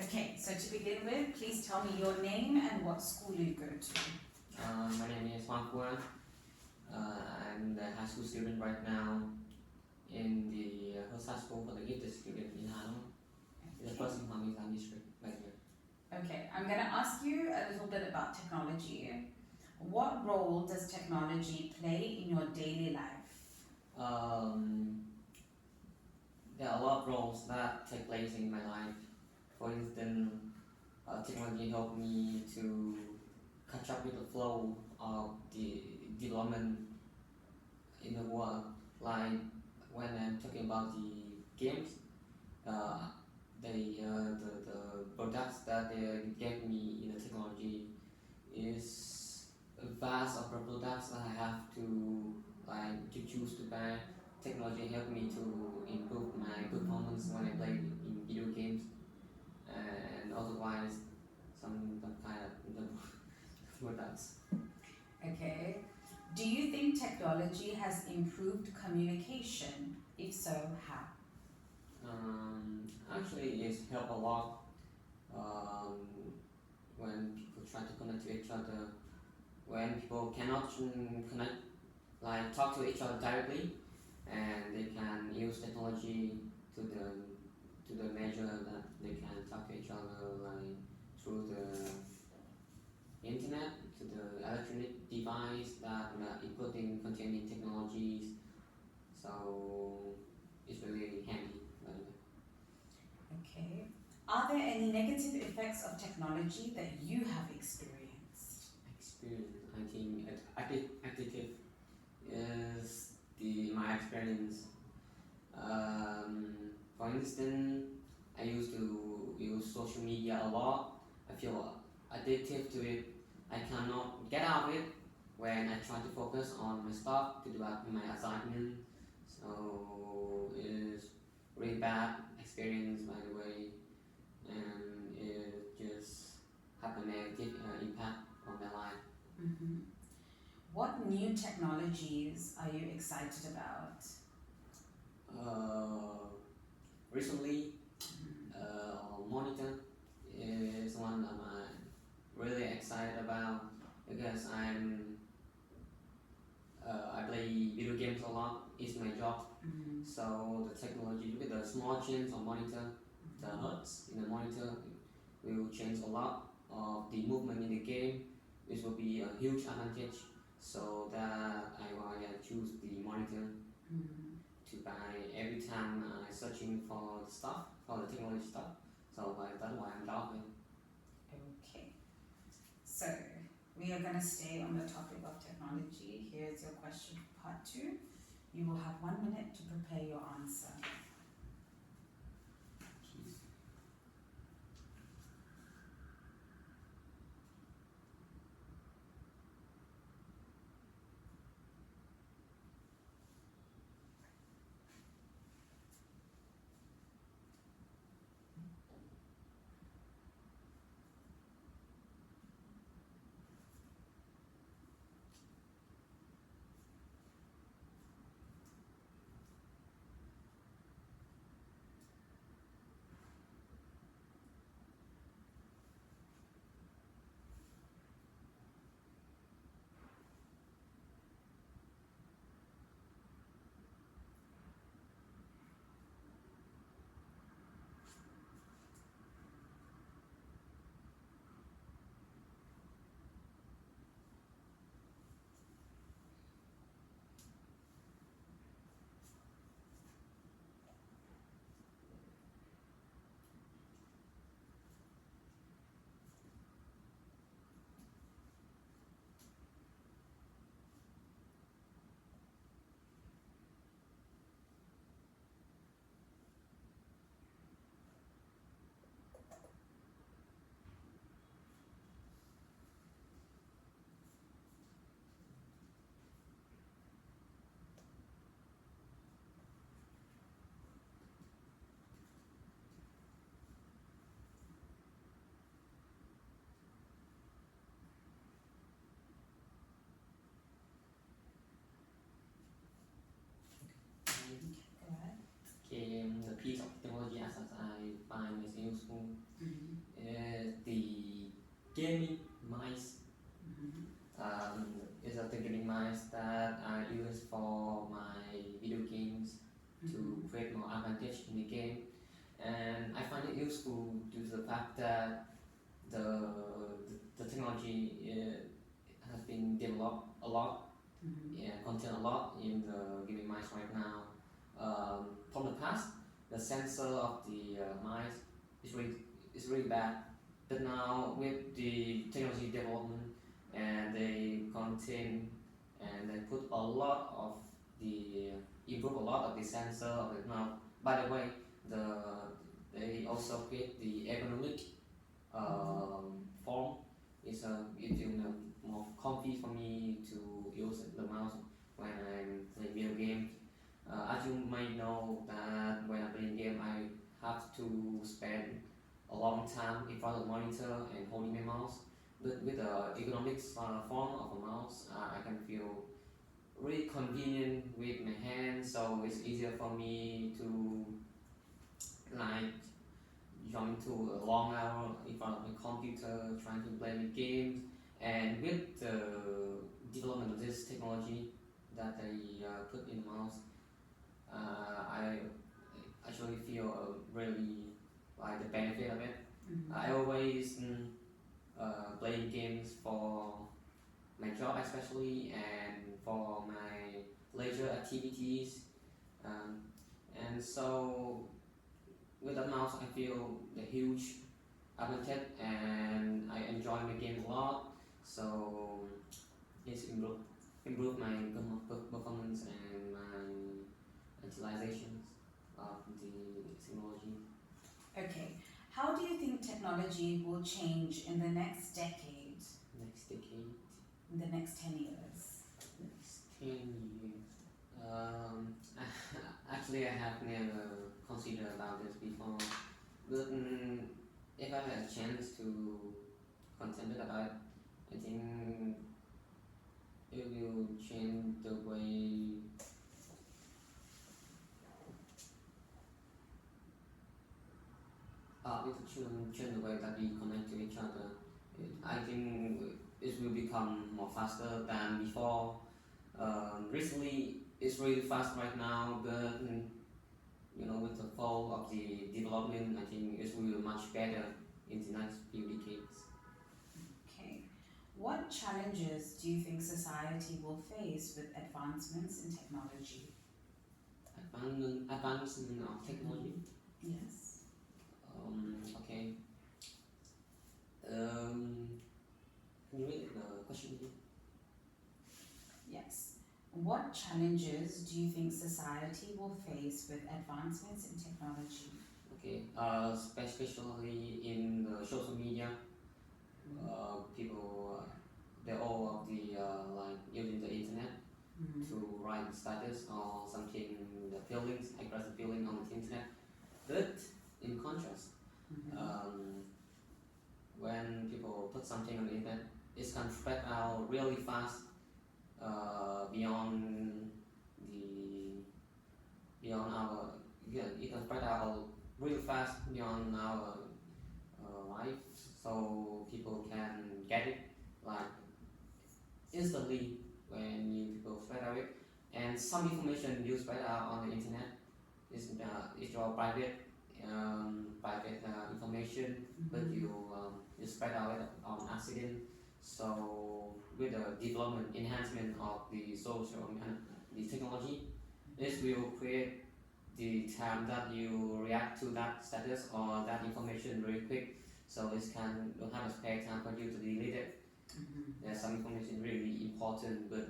Okay, so to begin with, please tell me your name and what school you go to. My name is Juan Fuan. I'm the high school student right now in the First High School for the Gifted Student in Hanoi, in the first in Hanoi district right here. Okay, I'm going to ask you a little bit about technology. What role does technology play in your daily life? There are a lot of roles that take place in my life. For instance, technology helped me to catch up with the flow of the development in the world. Like when I'm talking about the games, uh, the products that they gave me in the technology is a vast of the products that I have to choose to buy. Technology helped me to improve my performance when I play in video games, and otherwise some kind of the products. Okay, do you think technology has improved communication? If so, how? Actually, it's helped a lot when people try to connect to each other. When people cannot connect, like talk to each other directly, and they can use technology to the measure that they can talk to each other like through the internet, to the electronic device that including containing technologies. So it's really handy, by the way. Okay. Are there any negative effects of technology that you have experienced? Experience, I think additive is my experience. For instance, I used to use social media a lot. I feel addictive to it. I cannot get out of it when I try to focus on my stuff to do my assignment. So it's really bad experience, by the way, and it just have a negative impact on my life. Mm-hmm. What new technologies are you excited about? Recently, monitor is one that I'm really excited about because I play video games a lot. It's my job. Mm-hmm. So the technology with the small change on monitor, the hertz in the monitor will change a lot of the movement in the game, which will be a huge advantage. So that I will choose the monitor to buy every time I searching for the stuff, for the technology stuff. So that's why I'm loving. Okay. So we are going to stay on the topic of technology. Here's your question for part 2. You will have 1 minute to prepare your answer. Go ahead. Okay, the piece of technology as I find is useful. gaming mice. It's a gaming mice that I use for my video games to create more advantage in the game, and I find it useful due to the fact that the technology has been developed a lot and contain a lot in the gaming mice right now. From the past, the sensor of the mice is really bad, but now with the technology development and they contain and they put a lot of the improve a lot of the sensor of it now. By the way, the they also create the ergonomic form. It's more comfy for me to use the mouse when I'm playing video games. As you might know that when I'm playing game, I have to spend a long time in front of the monitor and holding my mouse. But with the ergonomics form of a mouse, I can feel really convenient with my hands, so it's easier for me to like jump into a long hour in front of my computer trying to play games. And with the development of this technology that I put in the mouse, I actually feel really like the benefit of it. I always playing games for my job especially and for my leisure activities, um, and so with the mouse I feel the huge advantage and I enjoy my game a lot, so it's improve my performance and my utilizations of the technology. Okay, how do you think technology will change in the next decade, Next decade, in the next 10 years? next 10 years. Actually, I have never considered about this before, but if I had a chance to contemplate about it, I think it will change the way it will change the way that we connect to each other. I think it will become more faster than before. Recently, it's really fast right now, but with the fall of the development, I think it will be much better in the next few decades. Okay, what challenges do you think society will face with advancements in technology? Advancement of technology. Yes. Okay. Can you read the question again? Yes. What challenges do you think society will face with advancements in technology? Okay. Especially in the social media, people they're all of the like using the internet to write status or something, the feelings, express the feeling on the internet. But in contrast, when people put something on the internet, it can spread out really fast beyond the beyond our it can spread out really fast beyond our life, so people can get it like instantly when you people spread out it. And some information you spread out on the internet is your private information, but you spread out it on accident. So with the development enhancement of the social and the technology, this will create the time that you react to that status or that information very quick, so it can don't have a spare time for you to delete it. There's some information really important, but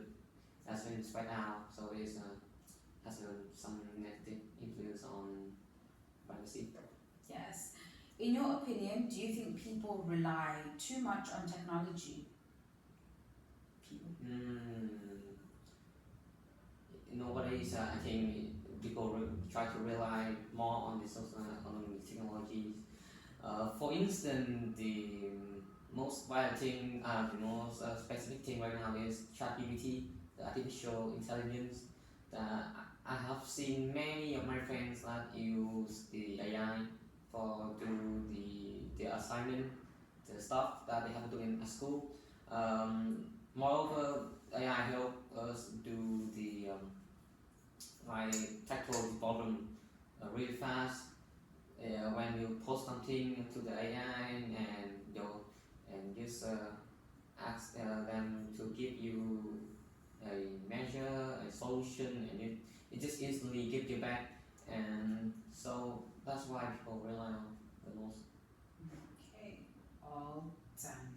that's been spread out, so it has some negative influence on privacy. Yes. In your opinion, do you think people rely too much on technology? Nowadays, I think people try to rely more on the social on the technologies. For instance, the most vital thing, the most specific thing right now is ChatGPT, the artificial intelligence. I have seen many of my friends that use the AI for do the assignment, the stuff that they have to do in school. Moreover, AI help us do the like tackle the problem really fast. When you post something to the AI and just ask them to give you a measure, a solution, and it just instantly gives you back. And so that's why people rely on the most. Okay, all done.